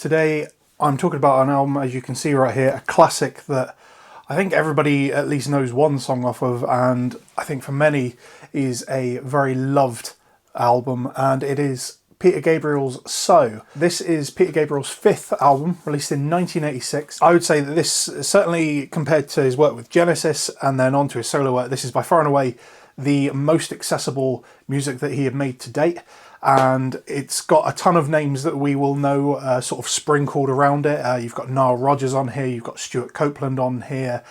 Today I'm talking about an album, as you can see right here, a classic that I think everybody at least knows one song off of, and I think for many is a very loved album, and it is Peter Gabriel's So. This is Peter Gabriel's 5th album, released in 1986. I would say that this, certainly compared to his work with Genesis and then on to his solo work, this is by far and away the most accessible music that he had made to date. And it's got a ton of names that we will know sort of sprinkled around it. You've got Nile Rodgers on here, you've got Stuart Copeland on here,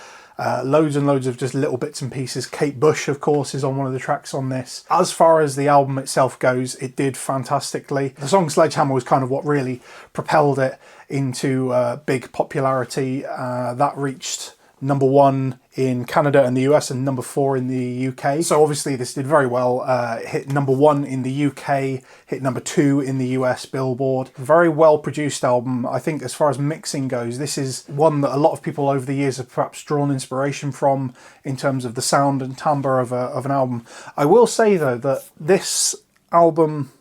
loads and loads of just little bits and pieces. Kate Bush, of course, is on one of the tracks on this. As far as the album itself goes, it did fantastically. The song Sledgehammer was kind of what really propelled it into big popularity. That reached #1 in Canada and the US and #4 in the UK. So obviously this did very well. Hit #1 in the UK, hit #2 in the US Billboard. Very well produced album. I think as far as mixing goes, this is one that a lot of people over the years have perhaps drawn inspiration from in terms of the sound and timbre of an album. I will say though that this album,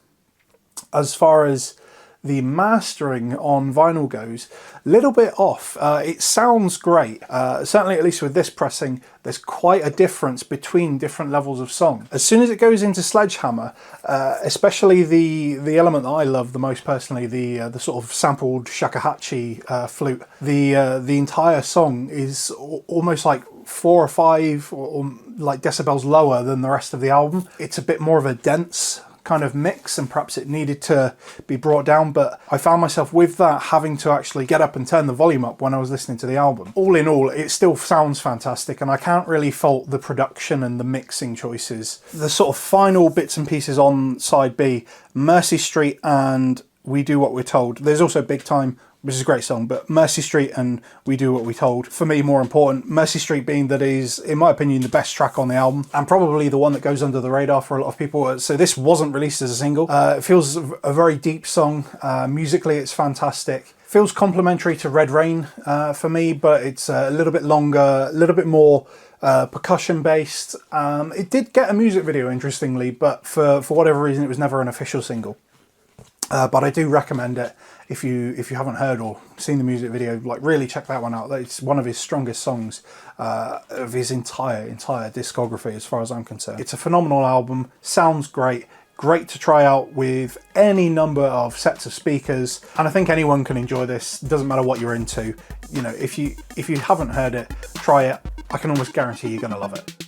as far as the mastering on vinyl goes, a little bit off. It sounds great. Certainly, at least with this pressing, there's quite a difference between different levels of song. As soon as it goes into Sledgehammer, especially the element that I love the most personally, the sort of sampled shakuhachi flute, the entire song is almost like 4 or 5 or like decibels lower than the rest of the album. It's a bit more of a dense kind of mix, and perhaps it needed to be brought down, but I found myself with that having to actually get up and turn the volume up when I was listening to the album. All in all, it still sounds fantastic, and I can't really fault the production and the mixing choices. The sort of final bits and pieces on side B, Mercy Street and We Do What We're Told. There's also Big Time, which is a great song, but Mercy Street and We Do What We Told, for me, more important. Mercy Street being that is, in my opinion, the best track on the album, and probably the one that goes under the radar for a lot of people. So this wasn't released as a single. It feels a very deep song. Musically, it's fantastic. Feels complementary to Red Rain for me, but it's a little bit longer, a little bit more percussion based. It did get a music video, interestingly, but for whatever reason, it was never an official single. But I do recommend it. If you haven't heard or seen the music video, like really check that one out. It's one of his strongest songs of his entire discography, as far as I'm concerned. It's a phenomenal album, sounds great to try out with any number of sets of speakers, and I think anyone can enjoy this. It doesn't matter what you're into. You know, if you haven't heard it, try it. I can almost guarantee you're gonna love it.